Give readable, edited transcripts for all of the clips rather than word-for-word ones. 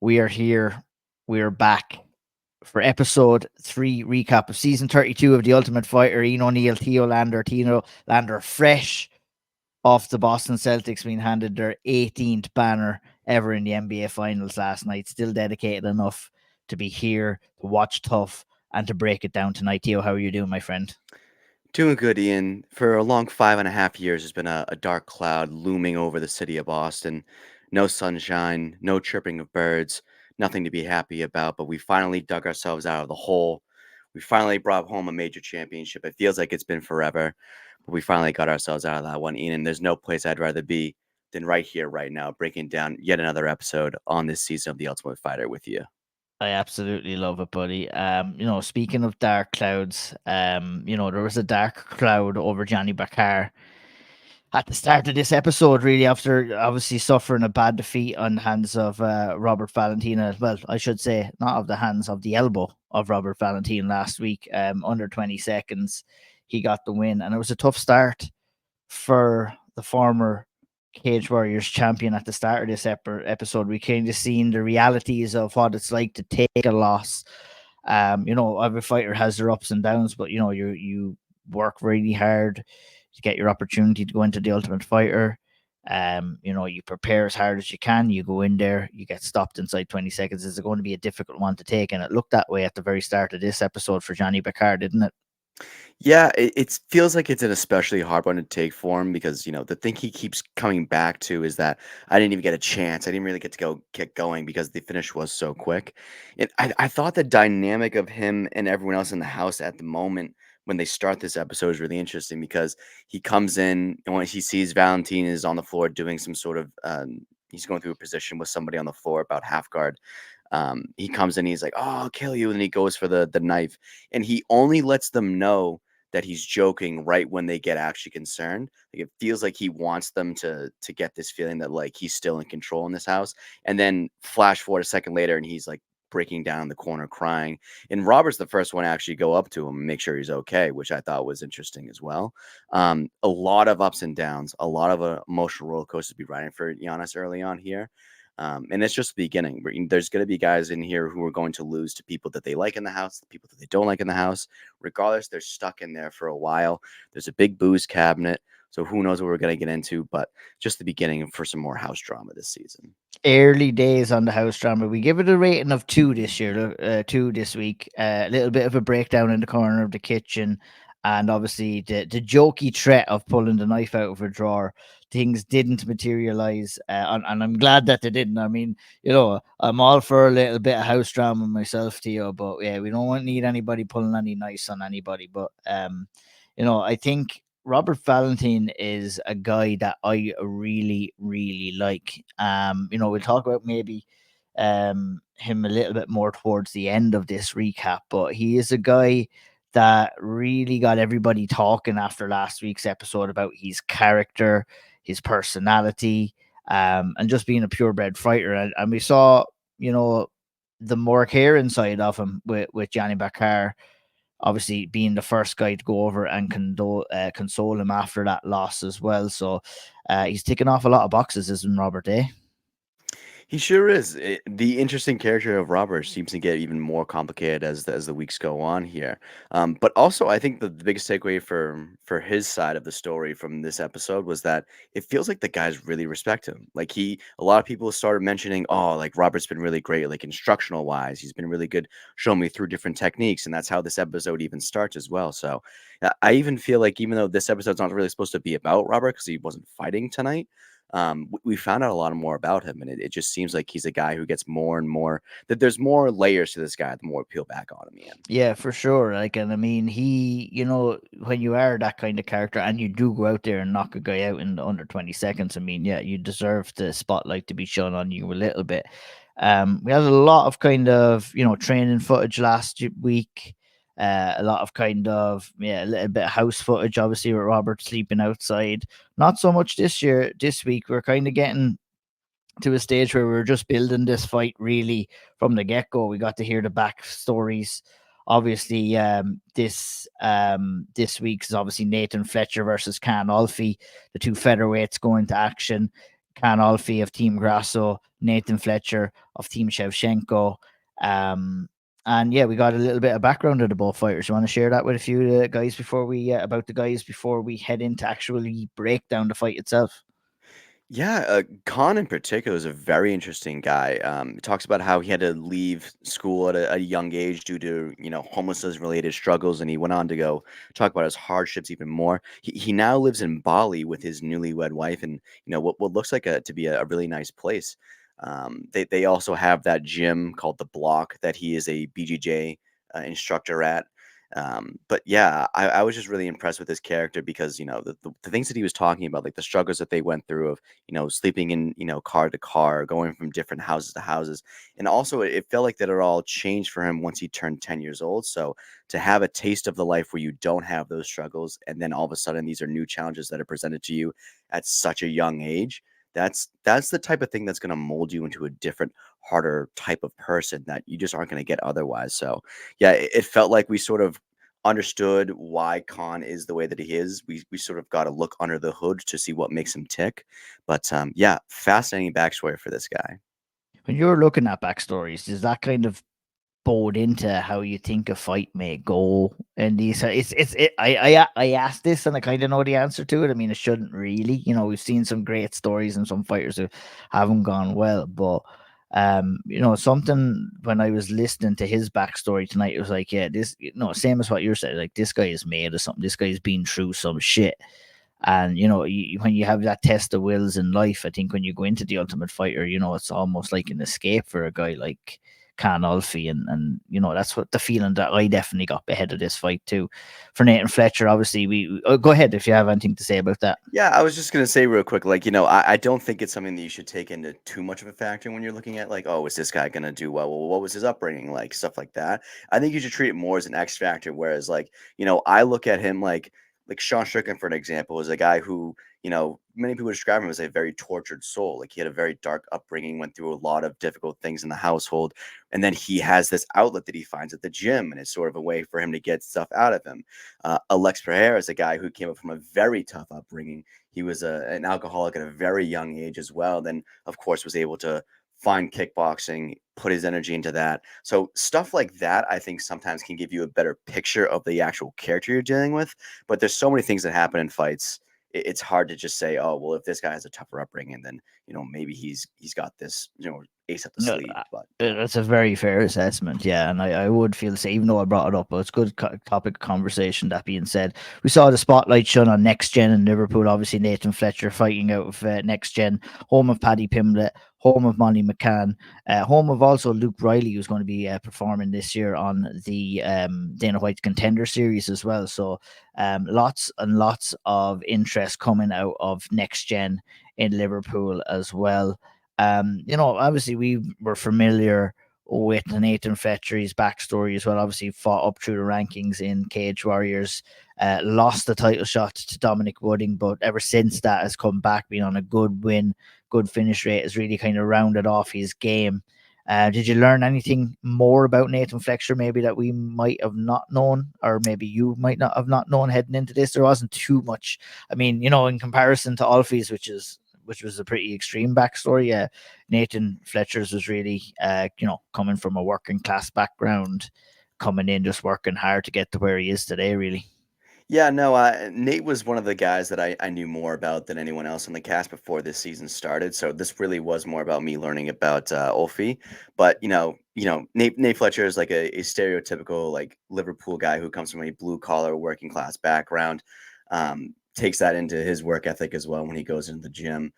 We are here. We are back for episode 3 recap of season 32 of The Ultimate Fighter. O'Neill, Theo Lander, fresh off the Boston Celtics being handed their 18th banner ever in the NBA Finals last night. Still dedicated enough to be here to watch TUF and to break it down tonight. Theo, how are you doing, my friend? Doing good, Ian. For a long 5.5 years, there's been a dark cloud looming over the city of Boston. No sunshine, no chirping of birds, nothing to be happy about, but we finally dug ourselves out of the hole. We finally brought home a major championship. It feels like it's been forever, but we finally got ourselves out of that one, Ian. And there's no place I'd rather be than right here, right now, breaking down yet another episode on this season of The Ultimate Fighter with you. I absolutely love it, buddy. Speaking of dark clouds, there was a dark cloud over Johnny Bakar at the start of this episode, really, after obviously suffering a bad defeat on the hands of Robert Valentina. Well, I should say, not of the hands, of the elbow of Robert Valentin last week. Under 20 seconds, he got the win, and it was a tough start for the former Cage Warriors champion at the start of this episode. We kind of seen the realities of what it's like to take a loss. Every fighter has their ups and downs, but you work really hard to get your opportunity to go into the Ultimate Fighter. You prepare as hard as you can. You go in there, you get stopped inside 20 seconds. It's going to be a difficult one to take, and it looked that way at the very start of this episode for Johnny Bakar, didn't it? Yeah, it feels like it's an especially hard one to take for him because, the thing he keeps coming back to is that I didn't even get a chance. I didn't really get to get going because the finish was so quick. And I thought the dynamic of him and everyone else in the house at the moment when they start this episode is really interesting because he comes in and when he sees Valentine is on the floor doing some sort of he's going through a position with somebody on the floor about half guard. He comes in, he's like, "Oh, I'll kill you," and he goes for the knife, and he only lets them know that he's joking right when they get actually concerned. Like it feels like he wants them to get this feeling that like he's still in control in this house. And then flash forward a second later and he's like breaking down in the corner crying. And Robert's the first one to actually go up to him and make sure he's okay, which I thought was interesting as well. A lot of ups and downs, a lot of emotional roller coasters to be riding for Giannis early on here. And it's just the beginning. There's going to be guys in here who are going to lose to people that they like in the house, the people that they don't like in the house. Regardless, they're stuck in there for a while. There's a big booze cabinet. So who knows what we're going to get into, but just the beginning for some more house drama this season. Early days on the house drama. We give it a rating of 2 this year, 2 this week. A little bit of a breakdown in the corner of the kitchen, and obviously the jokey threat of pulling the knife out of a drawer. Things didn't materialize, and I'm glad that they didn't. I mean, I'm all for a little bit of house drama myself, Theo, but yeah, we don't need anybody pulling any knives on anybody. But I think Robert Valentine is a guy that I really, really like. We'll talk about maybe him a little bit more towards the end of this recap, but he is a guy that really got everybody talking after last week's episode about his character, his personality, and just being a purebred fighter. And we saw, you know, the more care inside of him with Johnny Bakar obviously being the first guy to go over and console him after that loss as well. So he's ticking off a lot of boxes, isn't Robert? Eh? He sure is. The interesting character of Robert seems to get even more complicated as the weeks go on here. But also, I think the biggest takeaway for his side of the story from this episode was that it feels like the guys really respect him. Like a lot of people started mentioning, oh, like Robert's been really great, like instructional wise. He's been really good, showing me through different techniques, and that's how this episode even starts as well. So I even feel like even though this episode's not really supposed to be about Robert because he wasn't fighting tonight we found out a lot more about him, and it just seems like he's a guy who gets more and more that there's more layers to this guy the more we peel back on him, Ian. Yeah, for sure. Like, and I mean, when you are that kind of character and you do go out there and knock a guy out in under 20 seconds, I mean, yeah, you deserve the spotlight to be shone on you a little bit. We had a lot of kind of, training footage last week. A lot of kind of, yeah, a little bit of house footage, obviously, with Robert sleeping outside. Not so much this week. We're kind of getting to a stage where we were just building this fight really from the get go. We got to hear the backstories. Obviously, this week's is obviously Nathan Fletcher versus Can Alfie, the two featherweights go into action. Can Alfie of Team Grasso, Nathan Fletcher of Team Shevchenko. Um, and yeah, we got a little bit of background of the both fighters. You want to share that with a few guys before we about the guys before we head into actually break down the fight itself? Yeah, Khan in particular is a very interesting guy. He talks about how he had to leave school at a young age due to, homelessness related struggles, and he went on to go talk about his hardships even more. He now lives in Bali with his newlywed wife, and what looks like to be a really nice place. They also have that gym called the Block that he is a BJJ instructor at. But yeah, I was just really impressed with his character because the things that he was talking about, like the struggles that they went through of sleeping in car to car, going from different houses to houses, and also it felt like that it all changed for him once he turned 10 years old. So to have a taste of the life where you don't have those struggles, and then all of a sudden these are new challenges that are presented to you at such a young age. That's the type of thing that's going to mold you into a different, harder type of person that you just aren't going to get otherwise. So yeah, it felt like we sort of understood why Khan is the way that he is. We sort of got to look under the hood to see what makes him tick. But yeah, fascinating backstory for this guy. When you're looking at backstories, does that kind of bowed into how you think a fight may go and these I asked this and I kind of know the answer to it. I mean, it shouldn't really, we've seen some great stories and some fighters who haven't gone well, but something when I was listening to his backstory tonight, it was like, yeah, this, same as what you're saying, like this guy is made of something, this guy's been through some shit. And when you have that test of wills in life, I think when you go into the Ultimate Fighter, it's almost like an escape for a guy like Can Alfie, and that's what the feeling that I definitely got ahead of this fight too. For Nathan Fletcher, obviously, we go ahead if you have anything to say about that. Yeah, I was just gonna say real quick, like, I don't think it's something that you should take into too much of a factor when you're looking at like, oh, is this guy gonna do well? Well, what was his upbringing like? Stuff like that. I think you should treat it more as an X factor. Whereas, like, I look at him like Sean Strickland, for an example, is a guy who, many people describe him as a very tortured soul. Like he had a very dark upbringing, went through a lot of difficult things in the household, and then he has this outlet that he finds at the gym, and it's sort of a way for him to get stuff out of him. Alex Pereira is a guy who came up from a very tough upbringing. He was an alcoholic at a very young age as well. Then, of course, was able to find kickboxing, put his energy into that. So stuff like that, I think sometimes can give you a better picture of the actual character you're dealing with. But there's so many things that happen in fights. It's hard to just say, oh, well, if this guy has a tougher upbringing, then maybe he's got this ace up the No, sleeve. But that's a very fair assessment, yeah, and I would feel the same, even though I brought it up, but it's good topic of conversation. That being said, we saw the spotlight shone on Next Gen in Liverpool. Obviously, Nathan Fletcher fighting out of Next Gen, home of Paddy Pimblett, home of Molly McCann, home of also Luke Riley, who's going to be performing this year on the Dana White's Contender Series as well. So, lots and lots of interest coming out of Next Gen in Liverpool as well. Obviously we were familiar with Nathan Fletcher's backstory as well. Obviously, fought up through the rankings in Cage Warriors, lost the title shot to Dominic Wooding, but ever since that has come back, being on a good win, good finish rate, has really kind of rounded off his game. Did you learn anything more about Nathan Fletcher, maybe that we might have not known, or maybe you might not have not known heading into this? There wasn't too much. I mean, in comparison to Alfie's, which was a pretty extreme backstory. Nathan Fletcher's was really, coming from a working class background, coming in just working hard to get to where he is today. Really, yeah, no, Nate was one of the guys that I knew more about than anyone else in the cast before this season started. So this really was more about me learning about Ulfi. But Nate Fletcher is like a stereotypical like Liverpool guy who comes from a blue collar working class background. Takes that into his work ethic as well when he goes into the gym.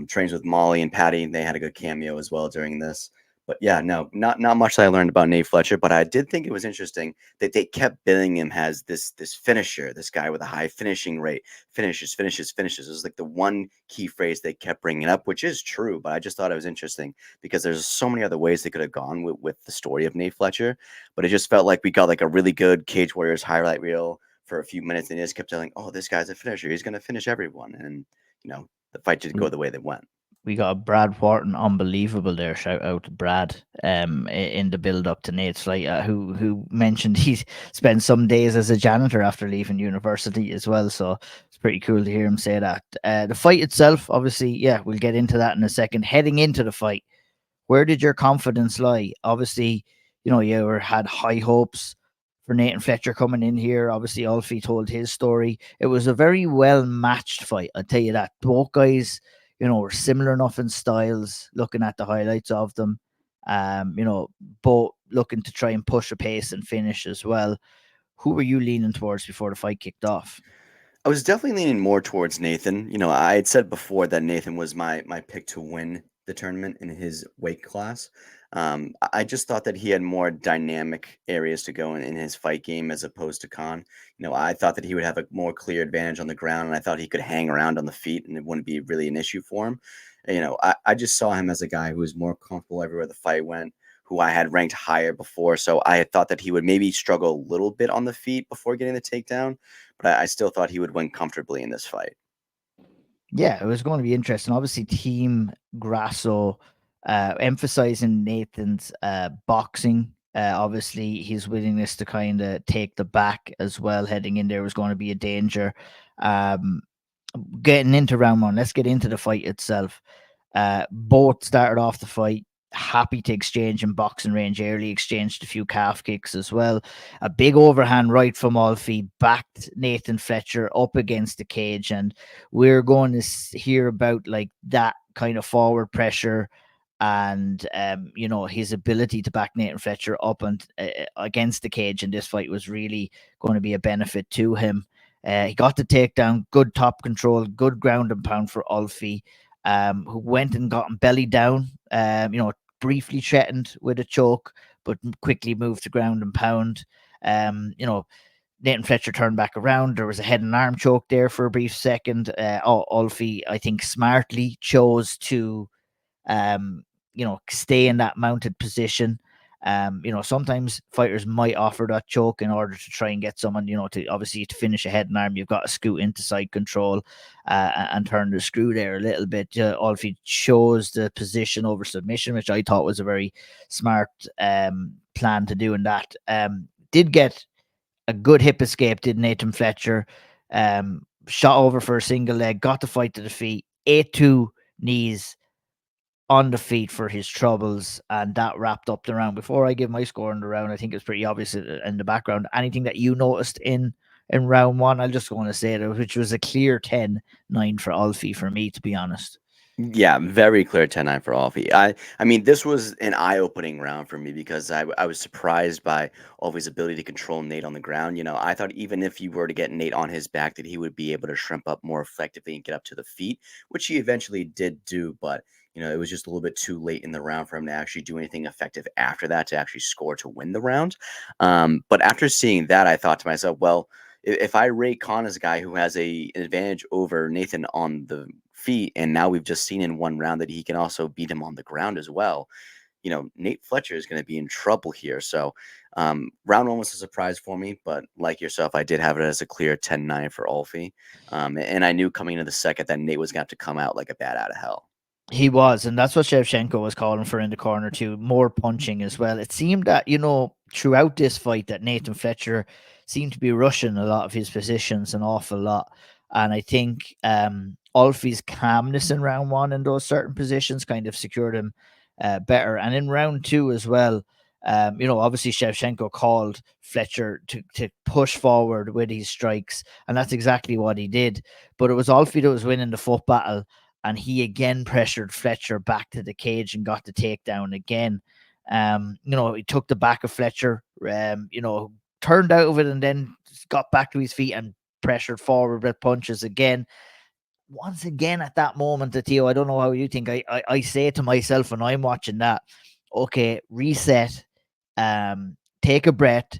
Trains with Molly and Patty, and they had a good cameo as well during this. But yeah, no, not much that I learned about Nate Fletcher, but I did think it was interesting that they kept billing him as this finisher, this guy with a high finishing rate, finishes. It was like the one key phrase they kept bringing up, which is true. But I just thought it was interesting because there's so many other ways they could have gone with the story of Nate Fletcher. But it just felt like we got like a really good Cage Warriors highlight reel for a few minutes, and they just kept telling, "Oh, this guy's a finisher. He's going to finish everyone," and the fight didn't go the way they went. we got Brad Wharton, unbelievable there. Shout out to Brad, in the build up to Nate's fight, who mentioned he spent some days as a janitor after leaving university as well. So pretty cool to hear him say that. The fight itself, obviously, yeah, we'll get into that in a second. Heading into the fight, where did your confidence lie? Obviously, you had high hopes for Nathan Fletcher coming in here. Obviously, Alfie told his story. It was a very well matched fight, I'll tell you that. Both guys, were similar enough in styles, looking at the highlights of them. Both looking to try and push a pace and finish as well. Who were you leaning towards before the fight kicked off? I was definitely leaning more towards Nathan. I had said before that Nathan was my pick to win the tournament in his weight class. I just thought that he had more dynamic areas to go in his fight game as opposed to Khan. I thought that he would have a more clear advantage on the ground, and I thought he could hang around on the feet, and it wouldn't be really an issue for him. I just saw him as a guy who was more comfortable everywhere the fight went, who I had ranked higher before. So I had thought that he would maybe struggle a little bit on the feet before getting the takedown, but I still thought he would win comfortably in this fight. Yeah, it was going to be interesting. Obviously, Team Grasso emphasizing Nathan's boxing. Obviously, his willingness to kind of take the back as well, heading in there was going to be a danger. Um, Getting into round one, let's get into the fight itself. Both started off the fight happy to exchange in boxing range early, exchanged a few calf kicks as well. A big overhand right from Alfie backed Nathan Fletcher up against the cage, and we're going to hear about like that kind of forward pressure and his ability to back Nathan Fletcher up and against the cage in this fight was really going to be a benefit to him. He got the takedown, good top control, good ground and pound for Alfie, who went and got him belly down. Briefly threatened with a choke, but quickly moved to ground and pound. Nathan Fletcher turned back around. There was a head and arm choke there for a brief second. Alfie, I think, smartly chose to, stay in that mounted position. Sometimes fighters might offer that choke in order to try and get someone, to obviously to finish a head and arm. You've got to scoot into side control and turn the screw there a little bit. Alfie chose the position over submission, which I thought was a very smart plan to do in that. Did get a good hip escape, did Nathan Fletcher. Shot over for a single leg, got the fight to the feet, 8-2 knees on the feet for his troubles, and that wrapped up the round. Before I give my score in the round, I think it's pretty obvious in the background. Anything that you noticed in round one, I'll just want to say it, which was a clear 10-9 for Alfie for me, to be honest. Yeah, very clear 10-9 for Alfie. I mean, this was an eye-opening round for me because I was surprised by Alfie's ability to control Nate on the ground. I thought even if you were to get Nate on his back, that he would be able to shrimp up more effectively and get up to the feet, which he eventually did do. But it was just a little bit too late in the round for him to actually do anything effective after that to actually score to win the round. But after seeing that, I thought to myself, well, if I rate Khan as a guy who has an advantage over Nathan on the feet, and now we've just seen in one round that he can also beat him on the ground as well, Nate Fletcher is going to be in trouble here. So round one was a surprise for me, but like yourself, I did have it as a clear 10-9 for Alfie. And I knew coming into the second that Nate was going to have to come out like a bat out of hell. He was, and that's what Shevchenko was calling for in the corner too. More punching as well. It seemed that throughout this fight that Nathan Fletcher seemed to be rushing a lot of his positions an awful lot, and I think Alfie's calmness in round one in those certain positions kind of secured him better. And in round two as well, obviously Shevchenko called Fletcher to push forward with his strikes, and that's exactly what he did. But it was Alfie that was winning the foot battle, and he again pressured Fletcher back to the cage and got the takedown again. He took the back of Fletcher, turned out of it and then got back to his feet and pressured forward with punches again. Once again, at that moment, Theo, I don't know how you think. I say to myself when I'm watching that, okay, reset, take a breath,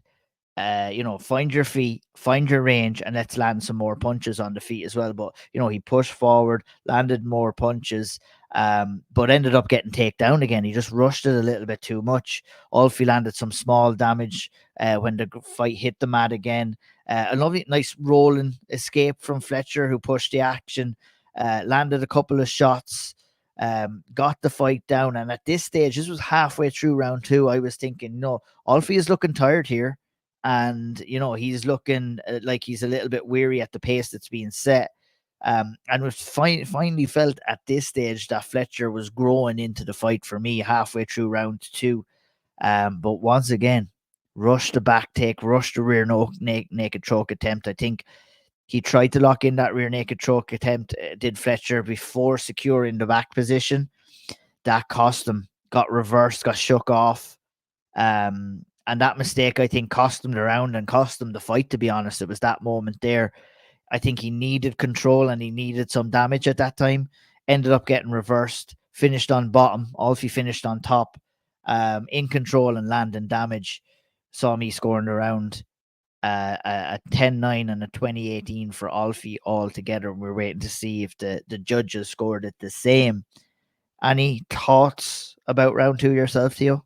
find your feet, find your range, and let's land some more punches on the feet as well. But he pushed forward, landed more punches, but ended up getting taken down again. He just rushed it a little bit too much. Alfie landed some small damage when the fight hit the mat again. A lovely, nice rolling escape from Fletcher, who pushed the action, landed a couple of shots. Got the fight down, and at this stage, this was halfway through round two. I was thinking, Alfie is looking tired here. and he's looking like he's a little bit weary at the pace that's being set. And was finally felt at this stage that Fletcher was growing into the fight for me halfway through round 2. But once again, rushed the back take, rushed the rear naked choke attempt. I think he tried to lock in that rear naked choke attempt, did Fletcher, before securing the back position. That cost him, got reversed, got shook off. And that mistake, I think, cost him the round and cost him the fight, to be honest. It was that moment there. I think he needed control and he needed some damage at that time. Ended up getting reversed, finished on bottom. Alfie finished on top, in control and landing damage. Saw me scoring around a 10-9 and a 20-18 for Alfie all together. We're waiting to see if the judges scored it the same. Any thoughts about round 2 yourself, Theo?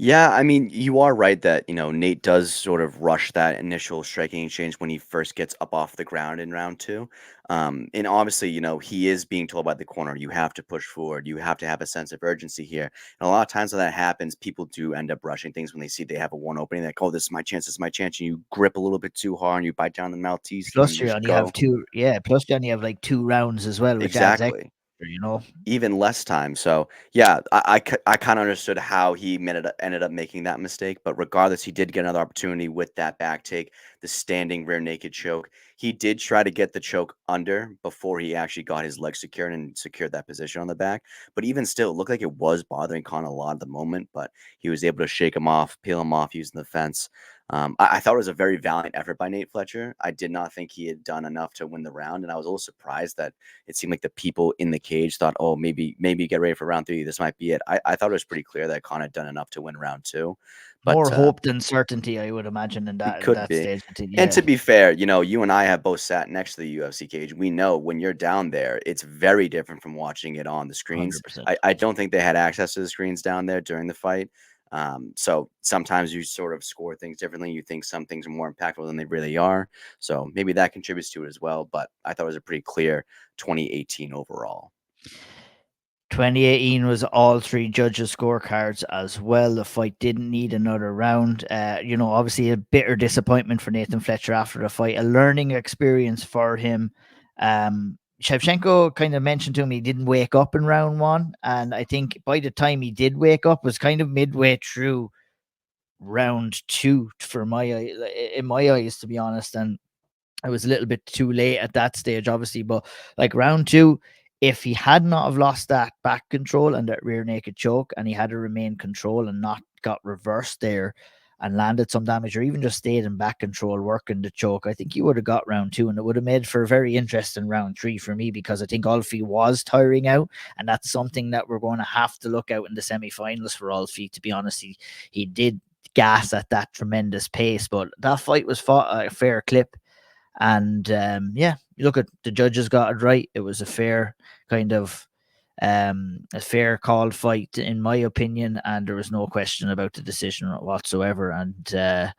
Yeah, I mean, you are right that, Nate does sort of rush that initial striking exchange when he first gets up off the ground in round 2. And obviously, he is being told by the corner, you have to push forward, you have to have a sense of urgency here. And a lot of times when that happens, people do end up rushing things when they see they have a one opening, like, oh, this is my chance. And you grip a little bit too hard and you bite down the mouthpiece and Plus, you you just only have go. two. Yeah, plus you only have like 2 rounds as well, which adds extra. Exactly. You know, Even less time. So yeah, I kind of understood how he ended up making that mistake. But regardless, he did get another opportunity with that back take, the standing rear naked choke. He did try to get the choke under before he actually got his leg secured and secured that position on the back. But even still, it looked like it was bothering Khan a lot at the moment. But he was able to shake him off, peel him off using the fence. I thought it was a very valiant effort by Nate Fletcher. I did not think he had done enough to win the round, and I was a little surprised that it seemed like the people in the cage thought, oh, maybe get ready for round 3. This might be it. I thought it was pretty clear that Khan had done enough to win round 2, but more hope than certainty, I would imagine, in it that could be. stage. And Yeah, to be fair, you and I have both sat next to the UFC cage. We know when you're down there, it's very different from watching it on the screens. 100%. I don't think they had access to the screens down there during the fight. So sometimes you sort of score things differently. You think some things are more impactful than they really are. So maybe that contributes to it as well. But I thought it was a pretty clear 2018 overall. 2018 was all 3 judges' scorecards as well. The fight didn't need another round. Obviously a bitter disappointment for Nathan Fletcher after the fight, a learning experience for him. Shevchenko kind of mentioned to him he didn't wake up in round 1, and I think by the time he did wake up was kind of midway through round 2 for in my eyes, to be honest. And I was a little bit too late at that stage, obviously, but like round 2, if he had not have lost that back control and that rear naked choke, and he had to remain control and not got reversed there and landed some damage, or even just stayed in back control working the choke, I think he would have got round 2, and it would have made for a very interesting round 3 for me, because I think Alfie was tiring out, and that's something that we're going to have to look out in the semi-finals for Alfie. To be honest, he did gas at that tremendous pace, but that fight was fought a fair clip. And you look at the judges got it right. It was a fair kind of a fair called fight, in my opinion, and there was no question about the decision whatsoever. And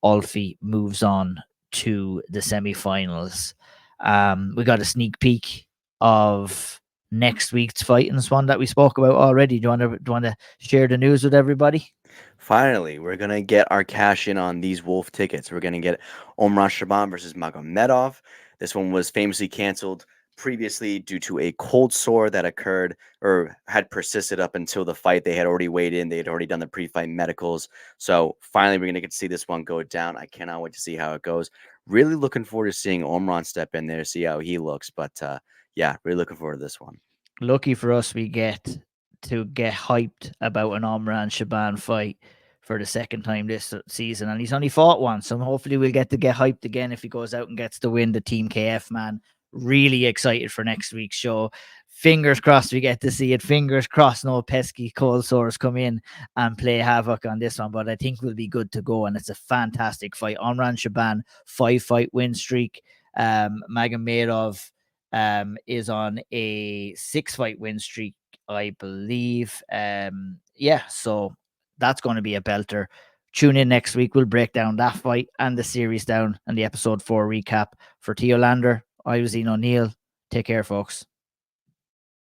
Alfie moves on to the semi-finals. We got a sneak peek of next week's fight, and it's one that we spoke about already. Do you want to share the news with everybody? Finally, we're gonna get our cash in on these Wolf tickets. We're gonna get Omran Shaban versus Magomedov. This one was famously canceled previously due to a cold sore that occurred or had persisted up until the fight. They had already weighed in. They had already done the pre-fight medicals. So finally, we're gonna get to see this one go down. I cannot wait to see how it goes. Really looking forward to seeing Omran step in there, see how he looks. But yeah, really looking forward to this one. Lucky for us, we get to get hyped about an Omran Shaban fight for the second time this season, and he's only fought once, so hopefully we'll get to get hyped again if he goes out and gets the win. The Team KF man, really excited for next week's show. Fingers crossed we get to see it. Fingers crossed no pesky cold sores come in and play havoc on this one, but I think we'll be good to go, and it's a fantastic fight. Omran Shaban, 5-fight win streak. Magomedov is on a 6-fight win streak, I believe. So that's going to be a belter. Tune in next week. We'll break down that fight and the series down and the episode 4 recap. For Theo Lander, I was Ian O'Neill. Take care, folks.